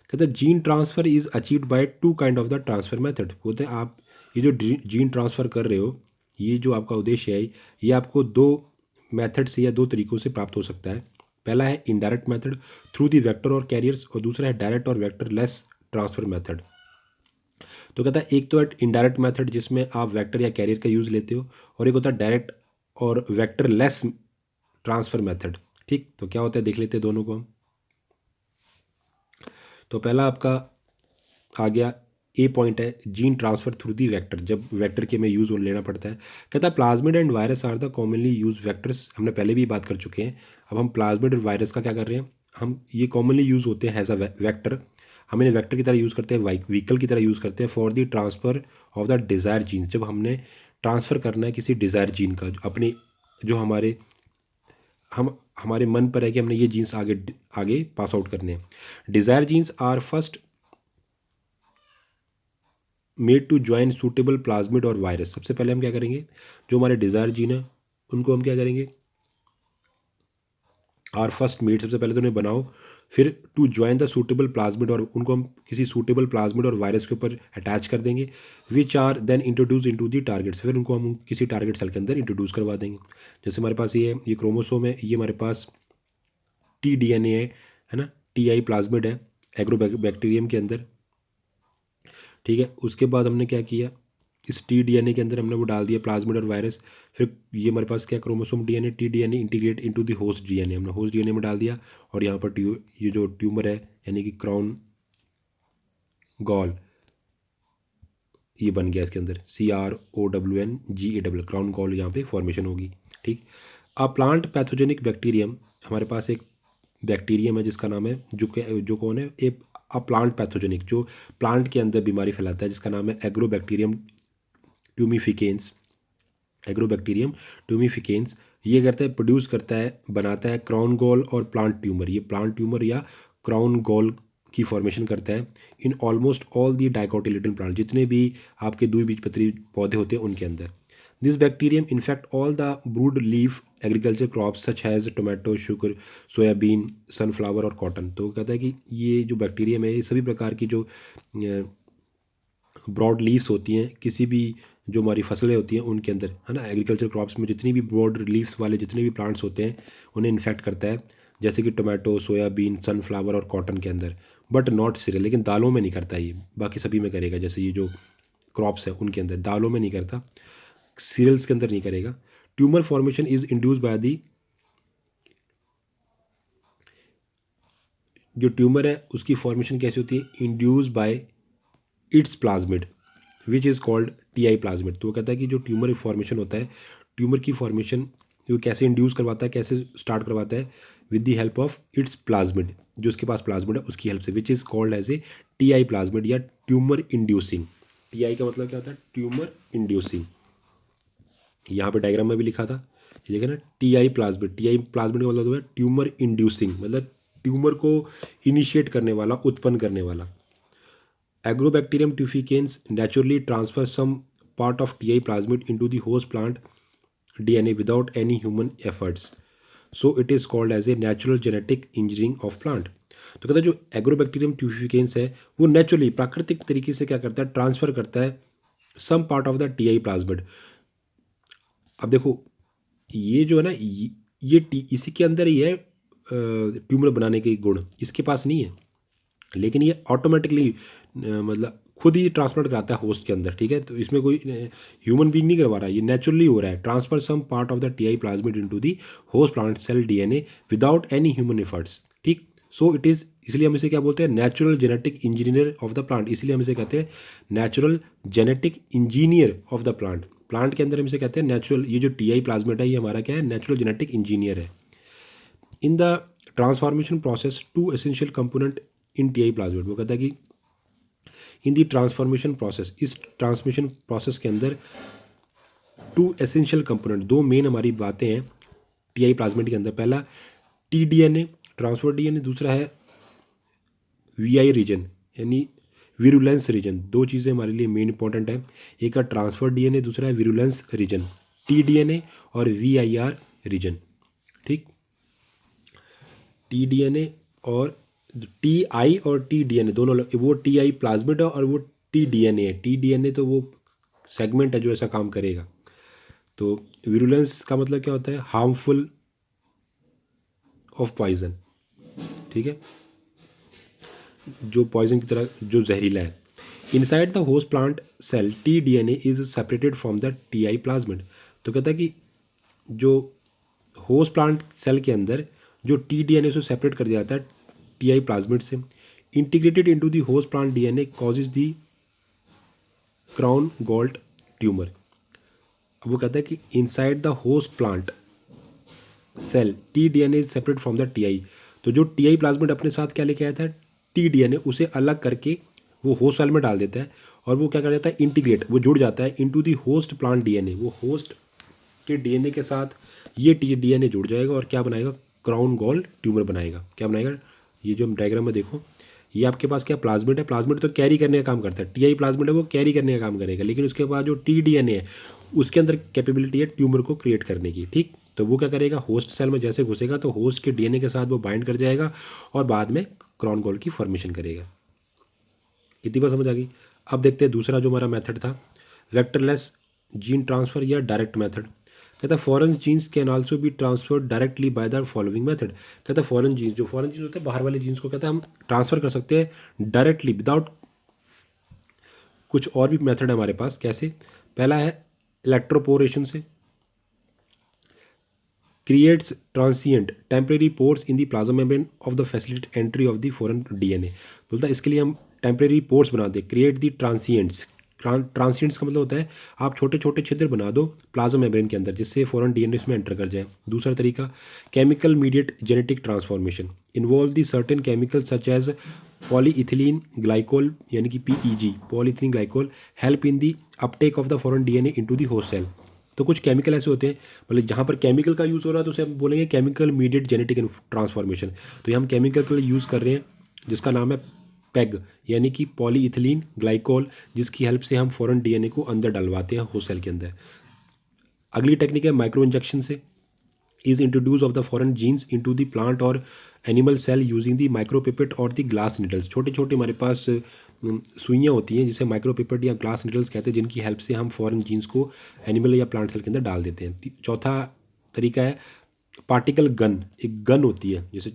कहते हैं gene transfer is achieved by 2 kind of the transfer method. बोलते हैं आप ये जो जीन ट्रांसफ़र कर रहे हो, ये जो आपका उद्देश्य है, ये आपको 2 मेथड से या 2 तरीक़ों से प्राप्त हो सकता है। पहला है indirect method through the vector और कैरियर्स, और दूसरा है डायरेक्ट और वेक्टर लेस ट्रांसफ़र मेथड। तो कहता है एक तो है इनडायरेक्ट मेथड जिसमें आप वेक्टर या कैरियर का यूज़ लेते हो, और एक होता है डायरेक्ट और वेक्टर लेस ट्रांसफ़र मेथड। ठीक, तो क्या होता है देख लेते हैं दोनों को हम। तो पहला आपका आ गया, ए पॉइंट है gene transfer through the vector, जब वेक्टर के में यूज़ लेना पड़ता है। कहता है plasmid and virus are the commonly use vectors. हमने पहले भी बात कर चुके हैं, अब हम प्लाज्मिड और वायरस का क्या कर रहे हैं, हम ये कॉमनली यूज़ होते हैं एज अ वेक्टर। हम इन्हें वेक्टर की तरह यूज़ करते हैं, व्हीकल की तरह यूज़ करते हैं for the transfer of the desire gene. जब हमने ट्रांसफ़र करना है किसी डिज़ायर जीन का, अपने जो हमारे मन पर है कि हमने ये जीन्स आगे आगे पास आउट करने हैं। Desire genes are first made to join suitable plasmid और वायरस। सबसे पहले हम क्या करेंगे, जो हमारे डिज़ायर जीन है उनको हम क्या करेंगे, आर फर्स्ट मेड, सबसे पहले तो उन्हें बनाओ, फिर to join the suitable plasmid, और उनको हम किसी सूटेबल प्लाज्मिड और वायरस के ऊपर अटैच कर देंगे, which are then introduce into the targets. फिर उनको हम किसी टारगेट सेल के अंदर इंट्रोड्यूस करवा देंगे। जैसे हमारे पास ये क्रोमोसोम है, ये हमारे पास TDNA है ना, TI प्लाज्मिड है एग्रो बैक्टीरियम के अंदर। ठीक है, उसके बाद हमने क्या किया, इस TDNA के अंदर हमने वो डाल दिया प्लाज्मिड और वायरस। फिर ये हमारे पास क्या chromosome DNA TDNA integrate into the host DNA, हमने होस्ट DNA में डाल दिया, और यहाँ पर ये जो ट्यूमर है यानी कि क्राउन गॉल, ये बन गया इसके अंदर CROWNGAW, क्राउन गॉल यहाँ पे फॉर्मेशन होगी। ठीक, अ प्लांट पैथोजेनिक बैक्टीरियम, हमारे पास एक बैक्टीरियम है जिसका नाम है जो कौन है, एक अ प्लांट पैथोजेनिक, जो प्लांट के अंदर बीमारी फैलाता है, जिसका नाम है एग्रोबैक्टीरियम ट्यूमिफिकेंस। एग्रोबैक्टीरियम ट्यूमिफिकेंस ये करता है, प्रोड्यूस करता है, बनाता है क्राउन गॉल और प्लांट ट्यूमर। ये प्लांट ट्यूमर या क्राउन गॉल की फॉर्मेशन करता है in almost all the dicotyledon plant, जितने भी आपके द्विबीजपत्री पौधे होते हैं उनके अंदर। This bacterium infect all the brood leaf agriculture crops such has tomato, sugar, soybean, sunflower और कॉटन। तो कहता है कि ये जो बैक्टीरियम है ये सभी प्रकार की जो ब्रॉड लीव्स होती हैं किसी भी जो हमारी फसलें होती हैं उनके अंदर, है ना, एग्रीकल्चर क्रॉप्स में जितनी भी ब्रॉड लीव्स वाले जितने भी प्लांट्स होते हैं उन्हें इन्फेक्ट करता है, जैसे कि टोमेटो, सोयाबीन, सनफ्लावर और कॉटन के अंदर, बट नॉट सीरियल। लेकिन दालों में नहीं करता ये, बाकी सभी में करेगा, जैसे ये जो क्रॉप्स है उनके अंदर, दालों में नहीं करता, सीरियल्स के अंदर नहीं करेगा। Tumour formation is induce by the, जो ट्यूमर है उसकी फॉर्मेशन कैसे होती है, induce bye it's plasmid which is called T plasmid. तो वो कहता है कि जो ट्यूमर फॉर्मेशन होता है, ट्यूमर की फॉर्मेशन वो कैसे इंड्यूस करवाता है, कैसे स्टार्ट करवाता है, with the help of its plasmid, जो उसके पास प्लाज्मिड है उसकी हेल्प से, which is called as a T plasmid या ट्यूमर इंड्यूसिंग। टी का मतलब क्या होता है, ट्यूमर इंड्यूसिंग। यहाँ पे डायग्राम में भी लिखा था, ये देखें ना, टी प्लाज्मिड का मतलब होता है ट्यूमर इंड्यूसिंग, मतलब ट्यूमर को इनिशिएट करने वाला, उत्पन्न करने वाला। Agrobacterium tuficans naturally transfer some part of Ti plasmid into the host plant DNA without any human efforts. So it is called as a natural genetic engineering of plant. तो कहता है जो एग्रोबैक्टीरियम ट्यूफिकेंस है वो नेचुरली प्राकृतिक तरीके से क्या करता है, ट्रांसफर करता है some part of the T plasmid. अब देखो ये जो है ना, इसी के अंदर ही है ट्यूमर बनाने के गुण, इसके पास नहीं है, लेकिन ये ऑटोमेटिकली मतलब खुद ही ट्रांसप्लांट कराता है होस्ट के अंदर, ठीक है। तो इसमें कोई ह्यूमन बीइंग नहीं करवा रहा है, ये नेचुरली हो रहा है, transfer some part of the T plasmid into the host plant cell DNA without any human efforts, ठीक। सो इट इज़, इसलिए हम इसे क्या बोलते हैं, natural genetic engineer of the plant, इसलिए हम इसे कहते हैं natural genetic engineer of the plant. Plant के अंदर हम इसे कहते हैं नेचुरल, ये जो टी प्लाज्मिड है ये हमारा क्या है, नेचुरल जेनेटिक इंजीनियर है। In the transformation process two essential component in T plasmid, वो कहता है कि इन दी ट्रांसफॉर्मेशन प्रोसेस, इस ट्रांसमिशन प्रोसेस के अंदर टू एसेंशियल कंपोनेंट, दो मेन हमारी बातें हैं टी प्लाज्मिड के अंदर। पहला टी डीएनए, ट्रांसफर डीएनए, दूसरा है वीआई रीजन यानी विरुलेंस रीजन। दो चीज़ें हमारे लिए मेन इंपॉर्टेंट है, एक है ट्रांसफर डीएनए, दूसरा है विरुलेंस रीजन, टी डीएनए और वीआईआर रीजन, ठीक। टी डीएनए और टी आई और टी डीएनए दोनों, वो टी आई प्लाज्मिड है और वो टी डीएनए है। टी डीएनए तो वो सेगमेंट है जो ऐसा काम करेगा। तो विरुलेंस का मतलब क्या होता है, हार्मफुल ऑफ पॉइजन, ठीक है, जो पॉइजन की तरह जो जहरीला है। Inside the host plant cell T DNA is separated from the T I plasmid. तो कहता है कि जो होस्ट प्लांट सेल के अंदर जो टी डीएनए से सेपरेट कर दिया जाता है टी आई प्लाज्मिड से, integrated into the host plant DNA causes the crown galled tumour. अब वो कहता है कि inside the host plant cell T DNA is separate from the T I. तो जो टी आई प्लाज्मिड अपने साथ क्या लेके आया था, टी डीएनए, उसे अलग करके वो होस्ट सेल में डाल देता है और वो क्या कर जाता है, इंटीग्रेट, वो जुड़ जाता है into the host plant DNA. वो होस्ट के डीएनए के साथ ये टी डीएनए जुड़ जाएगा और क्या बनाएगा, क्राउन गॉल ट्यूमर बनाएगा। क्या बनाएगा, ये जो हम डायग्राम में देखो, ये आपके पास क्या प्लाज्मिड है, प्लाज्मिड तो कैरी करने का काम करता है, टी आई प्लाज्मिड है वो कैरी करने का काम करेगा, लेकिन उसके बाद जो टी डीएनए है उसके अंदर कैपेबिलिटी है ट्यूमर को क्रिएट करने की, ठीक। तो वो क्या करेगा, होस्ट सेल में जैसे घुसेगा तो होस्ट के डीएनए के साथ वो बाइंड कर जाएगा और बाद में क्राउन गॉल की फॉर्मेशन करेगा। इतनी बात समझ आ गई। अब देखते हैं दूसरा जो हमारा मेथड था, वेक्टरलेस जीन ट्रांसफर या डायरेक्ट मेथड। कहता है foreign genes can also be transferred directly by the following method. कहता है फॉरेन जीन्स, जो फॉरेन जीन्स होते हैं बाहर वाले जीन्स को कहता है हम ट्रांसफर कर सकते हैं डायरेक्टली विदाउट, कुछ और भी मेथड है हमारे पास। कैसे, पहला है इलेक्ट्रोपोरेशन से, creates transient temporary pores in the plasma membrane of the facilitate entry of the foreign DNA. बोलता है इसके लिए हम टेम्परेरी पोर्स बना दे, क्रिएट द ट्रांसिएंट्स। ट्रांसिएंट्स का मतलब होता है आप छोटे छोटे छिद्र बना दो प्लाज्मा मेम्ब्रेन के अंदर जिससे फॉरेन डीएनए इसमें एंटर कर जाए। दूसरा तरीका, chemical mediate genetic transformation, involve the certain chemical such as polyethylene glycol यानी कि PEG, polyethylene glycol, help in the uptake of the foreign DNA into the host cell. तो कुछ केमिकल ऐसे होते हैं, मतलब जहाँ पर केमिकल का यूज़ हो रहा है तो उसे हम बोलेंगे केमिकल मीडिएट जेनेटिक ट्रांसफॉर्मेशन। तो ये हम केमिकल के लिए यूज़ कर रहे हैं जिसका नाम है पैग यानी कि पॉलीइथिलीन ग्लाइकोल, जिसकी हेल्प से हम फॉरेन डीएनए को अंदर डलवाते हैं होस्ट सेल के अंदर। अगली टेक्निक है माइक्रो इंजेक्शन से, is introduce of the foreign genes into the plant और animal cell using the micropipette और द ग्लास निडल्स। छोटे छोटे हमारे पास सुइयाँ होती हैं जिसे माइक्रोपिपेट या ग्लास निडल्स कहते हैं, जिनकी हेल्प से हम फॉरेन जीन्स को एनिमल या प्लांट सेल के अंदर डाल देते हैं। चौथा तरीका है पार्टिकल गन। एक गन होती है, जैसे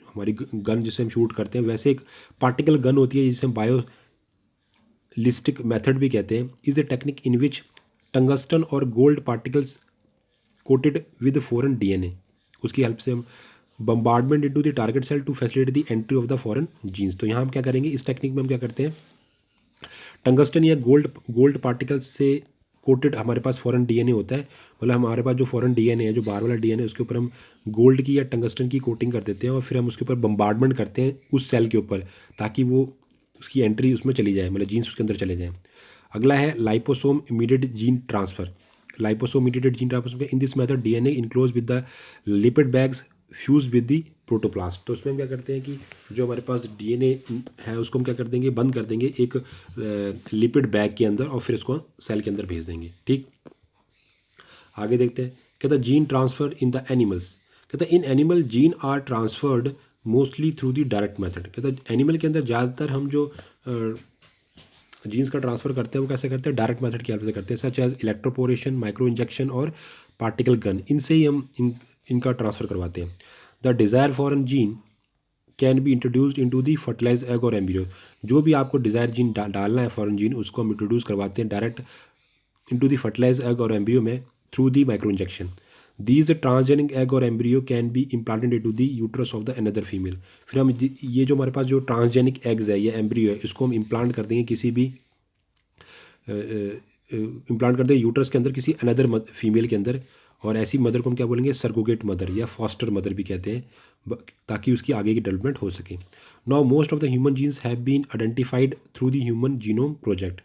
हमारी गन जिसे हम शूट करते हैं, वैसे एक पार्टिकल गन होती है जिसे हम बायोलिस्टिक मेथड भी कहते हैं। Is a technique in which tungsten और gold particles coated with foreign DNA, उसकी हेल्प से हम bombardment into the target cell to facilitate the entry of the foreign genes. तो यहाँ हम क्या करेंगे, इस टेक्निक में हम क्या करते हैं, टंगस्टन या गोल्ड पार्टिकल्स से कोटेड हमारे पास फॉरेन डीएनए होता है, मतलब हमारे पास जो फॉरेन डीएनए है, जो बाहर वाला डीएनए, उसके ऊपर हम गोल्ड की या टंगस्टन की कोटिंग कर देते हैं और फिर हम उसके ऊपर बम्बार्डमेंट करते हैं उस सेल के ऊपर, ताकि वो उसकी एंट्री उसमें चली जाए, मतलब जीन्स उसके अंदर चले जाएँ। अगला है liposome immediate gene transfer. Liposome immediate gene transfer, in this method DNA enclose with the lipid bags fuse with the protoplast. तो उसमें हम क्या करते हैं कि जो हमारे पास डीएनए है उसको हम क्या कर देंगे, बंद कर देंगे एक लिपिड बैग के अंदर और फिर उसको सेल के अंदर भेज देंगे। ठीक, आगे देखते हैं। कहता है gene transfer in the animals. कहता है in animal gene are transferred mostly through the direct method. कहता है एनिमल के अंदर ज़्यादातर हम जो जीन्स का ट्रांसफ़र करते हैं वो कैसे करते हैं, डायरेक्ट मेथड की हेल्प से करते हैं, such as electroporation, micro injection और पार्टिकल गन। इनसे ही हम इनका ट्रांसफ़र करवाते हैं। The desire for an gene can be introduced into the fertilise egg और एम्ब्रियो। जो भी आपको डिज़ायर जीन डालना है फॉरेन जीन, उसको हम इंट्रोड्यूस करवाते हैं direct into the fertilise egg और एम्ब्रियो में through the micro injection. These transgenic egg और embryo can be implanted into the uterus of the another female. फिर हम ये जो हमारे पास जो ट्रांसजेनिक एग्स है या एम्ब्रियो है, इसको हम इम्प्लांट कर देंगे किसी भी इम्प्लांट कर देंगे यूट्रस के अंदर किसी अनदर फीमेल के अंदर, और ऐसी मदर को हम क्या बोलेंगे, सरकोगेट मदर या फॉस्टर मदर भी कहते हैं, ताकि उसकी आगे की डेवलपमेंट हो सके। Now most of the human genes have been identified through the human genome project.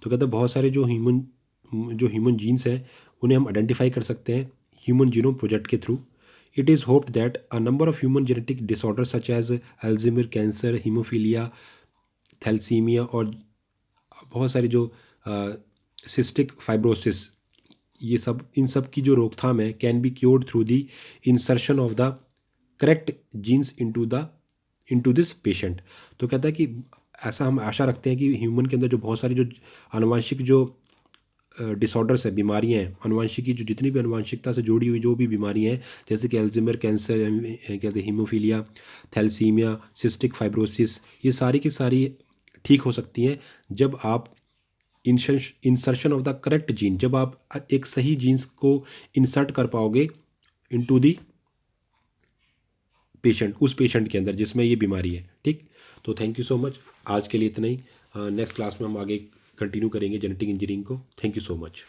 तो कहते हैं बहुत सारे जो ह्यूमन जीन्स हैं उन्हें हम आइडेंटिफाई कर सकते हैं ह्यूमन जीनोम प्रोजेक्ट के through. It is hoped that a number of human genetic disorder such as Alzheimer, cancer, haemophilia, thalassaemia और बहुत सारी जो सिस्टिक फाइब्रोसिस, ये सब, इन सब की जो रोकथाम है, can be cured through the insertion of the correct genes into this patient. तो कहता है कि ऐसा हम आशा रखते हैं कि ह्यूमन के अंदर जो बहुत सारी जो आनुवंशिक जो डिसऑर्डर्स है, बीमारियां हैं, आनुवंशिकी जो जितनी भी आनुवंशिकता से जुड़ी हुई जो भी बीमारियां हैं, जैसे कि अल्जाइमर, कैंसर, कहते हैं हीमोफीलिया, थैलेसीमिया, सिस्टिक फाइब्रोसिस, ये सारी की सारी ठीक हो सकती हैं जब आप insertion of the correct gene, जब आप एक सही जीन्स को इंसर्ट कर पाओगे इनटू दी पेशेंट, उस पेशेंट के अंदर जिसमें ये बीमारी है। ठीक, तो थैंक यू सो मच, आज के लिए इतना ही। नेक्स्ट क्लास में हम आगे कंटिन्यू करेंगे जेनेटिक इंजीनियरिंग को। Thank you so much.